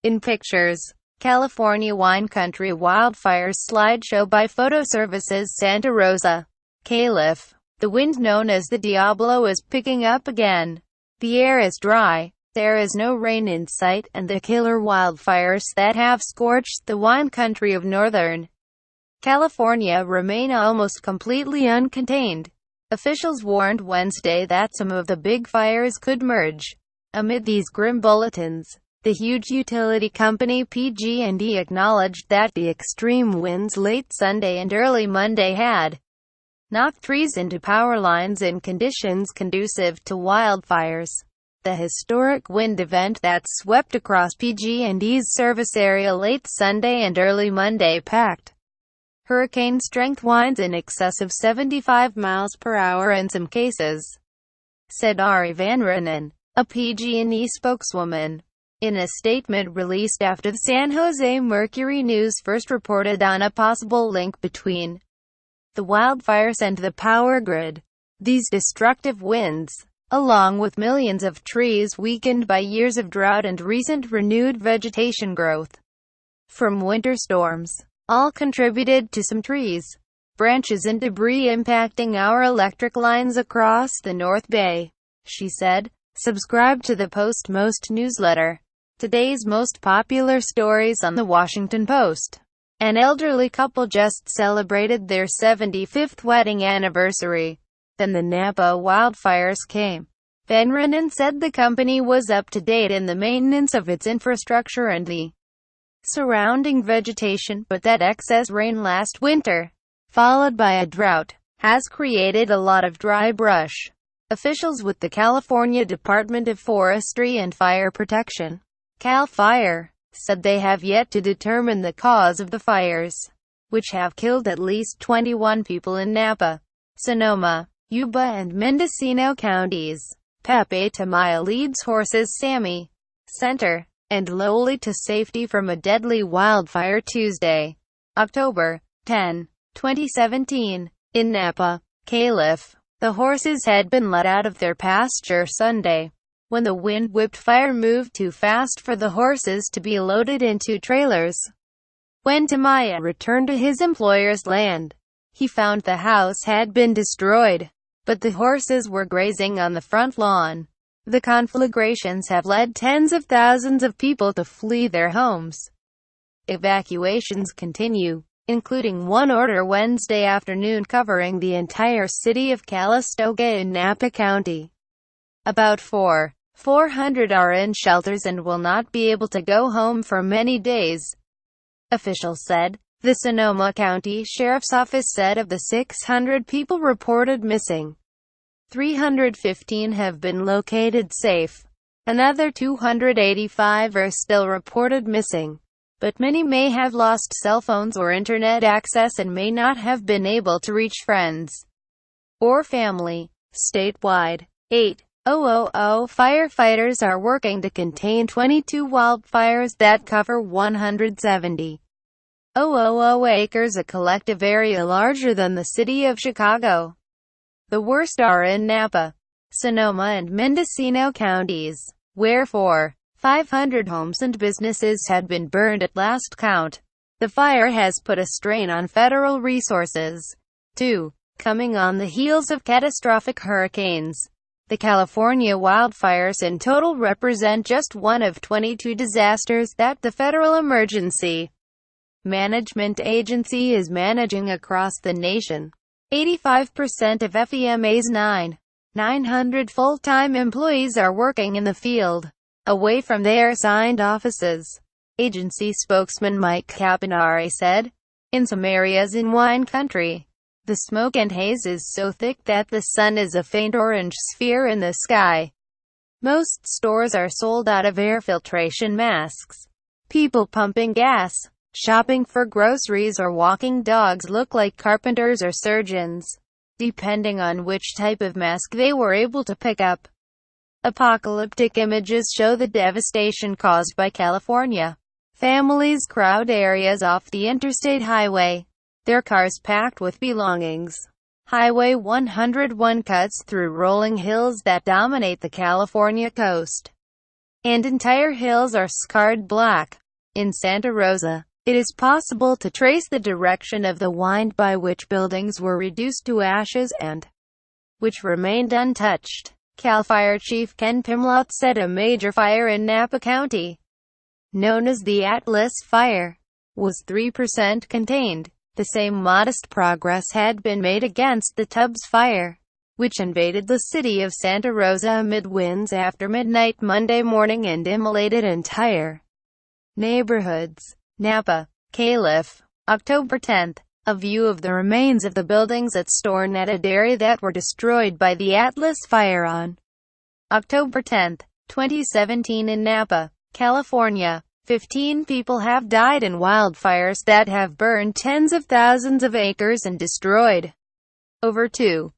In pictures. California wine country wildfires slideshow by photo services Santa Rosa. Calif. The wind known as the Diablo is picking up again. The air is dry. There is no rain in sight, and the killer wildfires that have scorched the wine country of Northern California remain almost completely uncontained. Officials warned Wednesday that some of the big fires could merge. Amid these grim bulletins, the huge utility company PG&E acknowledged that the extreme winds late Sunday and early Monday had knocked trees into power lines in conditions conducive to wildfires. The historic wind event that swept across PG&E's service area late Sunday and early Monday packed hurricane-strength winds in excess of 75 miles per hour in some cases, said Ari Vanrenen, a PG&E spokeswoman. In a statement released after the San Jose Mercury News first reported on a possible link between the wildfires and the power grid, these destructive winds, along with millions of trees weakened by years of drought and recent renewed vegetation growth from winter storms, all contributed to some trees, branches and debris impacting our electric lines across the North Bay, she said. Subscribe to the Post-Most newsletter. Today's most popular stories on the Washington Post. An elderly couple just celebrated their 75th wedding anniversary. Then the Napa wildfires came. Vanrenen said the company was up to date in the maintenance of its infrastructure and the surrounding vegetation, but that excess rain last winter, followed by a drought, has created a lot of dry brush. Officials with the California Department of Forestry and Fire Protection, Cal Fire, said they have yet to determine the cause of the fires, which have killed at least 21 people in Napa, Sonoma, Yuba and Mendocino counties. Pepe Tamayo leads horses Sammy Center and Lowly to safety from a deadly wildfire Tuesday, October 10, 2017, in Napa, Calif. The horses had been let out of their pasture Sunday, when the wind-whipped fire moved too fast for the horses to be loaded into trailers. When Tamayo returned to his employer's land, he found the house had been destroyed, but the horses were grazing on the front lawn. The conflagrations have led tens of thousands of people to flee their homes. Evacuations continue, including one order Wednesday afternoon covering the entire city of Calistoga in Napa County. About 400 are in shelters and will not be able to go home for many days, officials said. The Sonoma County Sheriff's Office said of the 600 people reported missing, 315 have been located safe. Another 285 are still reported missing, but many may have lost cell phones or internet access and may not have been able to reach friends or family. Statewide, 8,000 firefighters are working to contain 22 wildfires that cover 170,000 acres, a collective area larger than the city of Chicago. The worst are in Napa, Sonoma and Mendocino counties, where 500 homes and businesses had been burned at last count. The fire has put a strain on federal resources, too, coming on the heels of catastrophic hurricanes. The California wildfires in total represent just one of 22 disasters that the Federal Emergency Management Agency is managing across the nation. 85% of FEMA's 900 full-time employees are working in the field, away from their assigned offices. Agency spokesman Mike Capinari said, in some areas in wine country, the smoke and haze is so thick that the sun is a faint orange sphere in the sky. Most stores are sold out of air filtration masks. People pumping gas, shopping for groceries or walking dogs look like carpenters or surgeons, depending on which type of mask they were able to pick up. Apocalyptic images show the devastation caused by California. Families crowd areas off the interstate highway, their cars packed with belongings. Highway 101 cuts through rolling hills that dominate the California coast. and entire hills are scarred black. In Santa Rosa, it is possible to trace the direction of the wind by which buildings were reduced to ashes and which remained untouched. Cal Fire Chief Ken Pimlott said a major fire in Napa County, known as the Atlas Fire, was 3% contained. The same modest progress had been made against the Tubbs Fire, which invaded the city of Santa Rosa amid winds after midnight Monday morning and immolated entire neighborhoods. Napa, Calif, October 10th. A view of the remains of the buildings at Stornetta Dairy that were destroyed by the Atlas Fire on October 10, 2017 in Napa, California. 15 people have died in wildfires that have burned tens of thousands of acres and destroyed over 2,000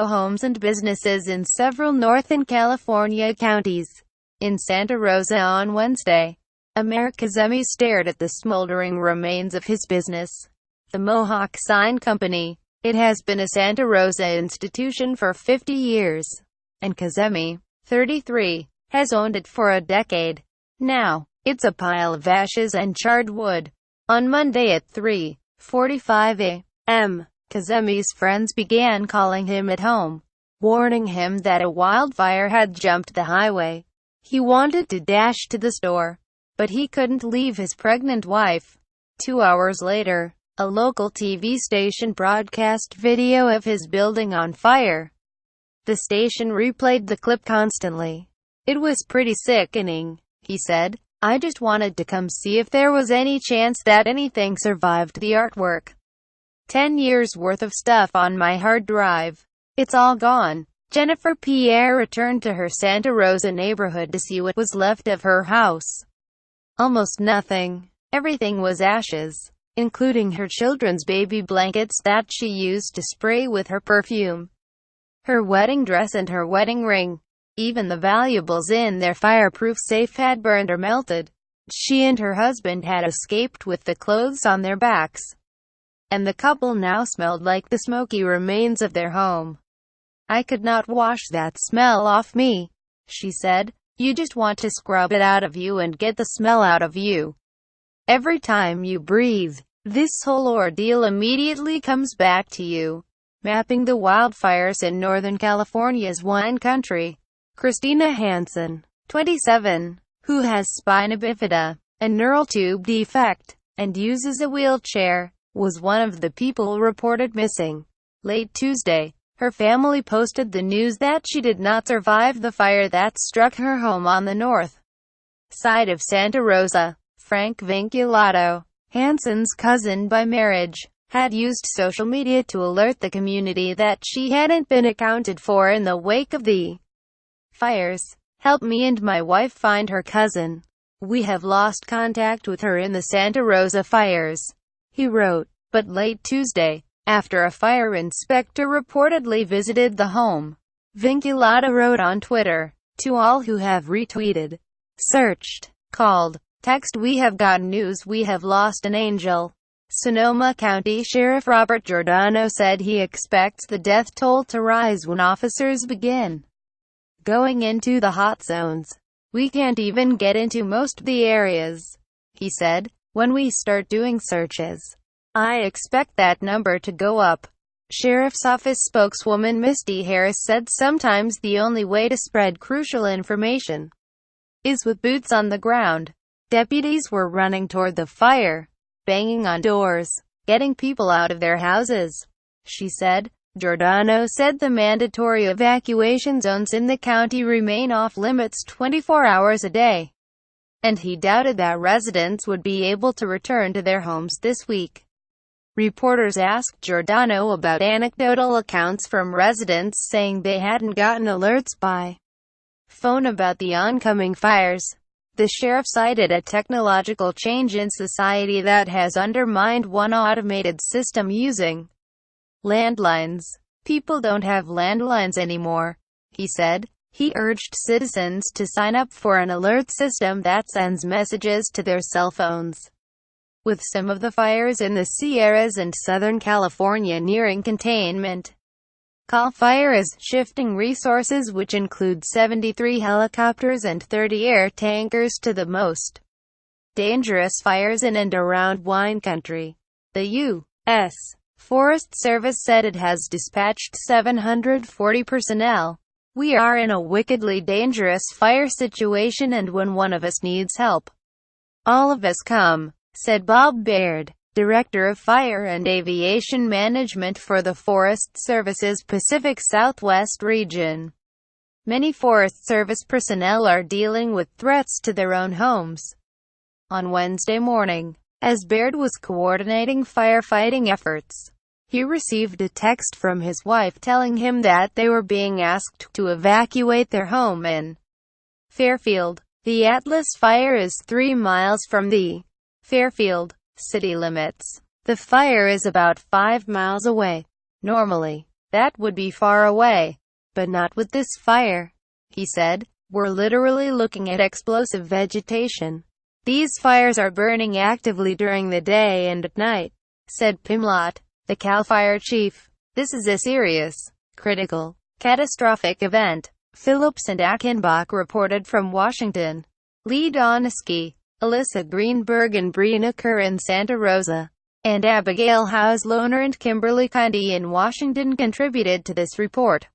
homes and businesses in several Northern California counties. In Santa Rosa on Wednesday, Mayor Kazemi stared at the smoldering remains of his business, the Mohawk Sign Company. It has been a Santa Rosa institution for 50 years, and Kazemi, 33, has owned it for a decade. Now, it's a pile of ashes and charred wood. On Monday at 3:45 a.m., Kazemi's friends began calling him at home, warning him that a wildfire had jumped the highway. He wanted to dash to the store, but he couldn't leave his pregnant wife. 2 hours later, a local TV station broadcast video of his building on fire. The station replayed the clip constantly. "It was pretty sickening," he said. "I just wanted to come see if there was any chance that anything survived the artwork. 10 years worth of stuff on my hard drive. It's all gone." Jennifer Pierre returned to her Santa Rosa neighborhood to see what was left of her house. Almost nothing. Everything was ashes, including her children's baby blankets that she used to spray with her perfume, her wedding dress and her wedding ring. Even the valuables in their fireproof safe had burned or melted. She and her husband had escaped with the clothes on their backs, and the couple now smelled like the smoky remains of their home. "I could not wash that smell off me," she said. "You just want to scrub it out of you and get the smell out of you. Every time you breathe, this whole ordeal immediately comes back to you." Mapping the wildfires in Northern California's wine country, Christina Hansen, 27, who has spina bifida, a neural tube defect, and uses a wheelchair, was one of the people reported missing. Late Tuesday, her family posted the news that she did not survive the fire that struck her home on the north side of Santa Rosa. Frank Vinculato, Hansen's cousin by marriage, had used social media to alert the community that she hadn't been accounted for in the wake of the fires. "Help me and my wife find her cousin. We have lost contact with her in the Santa Rosa fires," he wrote. But late Tuesday, after a fire inspector reportedly visited the home, Vinculata wrote on Twitter, "To all who have retweeted, searched, called, text, we have got news, we have lost an angel." Sonoma County Sheriff Robert Giordano said he expects the death toll to rise when officers begin going into the hot zones. "We can't even get into most of the areas," he said, "when we start doing searches. I expect that number to go up." Sheriff's Office spokeswoman Misty Harris said sometimes the only way to spread crucial information is with boots on the ground. Deputies were running toward the fire, banging on doors, getting people out of their houses, she said. Giordano said the mandatory evacuation zones in the county remain off limits 24 hours a day, and he doubted that residents would be able to return to their homes this week. Reporters asked Giordano about anecdotal accounts from residents saying they hadn't gotten alerts by phone about the oncoming fires. The sheriff cited a technological change in society that has undermined one automated system using landlines. "People don't have landlines anymore," he said. He urged citizens to sign up for an alert system that sends messages to their cell phones. With some of the fires in the Sierras and Southern California nearing containment Cal Fire is shifting resources, which include 73 helicopters and 30 air tankers, to the most dangerous fires in and around wine country. The U.S. Forest Service said it has dispatched 740 personnel. "We are in a wickedly dangerous fire situation, and when one of us needs help, all of us come," said Bob Baird, Director of Fire and Aviation Management for the Forest Service's Pacific Southwest region. Many Forest Service personnel are dealing with threats to their own homes. On Wednesday morning, as Baird was coordinating firefighting efforts, he received a text from his wife telling him that they were being asked to evacuate their home in Fairfield. The Atlas Fire is 3 miles from the Fairfield city limits. The fire is about 5 miles away. "Normally, that would be far away. But not with this fire," he said. "We're literally looking at explosive vegetation. These fires are burning actively during the day and at night," said Pimlott, the Cal Fire chief. "This is a serious, critical, catastrophic event." Phillips and Achenbach reported from Washington. Lee Donisky, Alyssa Greenberg and Brina Kerr in Santa Rosa, and Abigail House Lohner and Kimberly Cundy in Washington contributed to this report.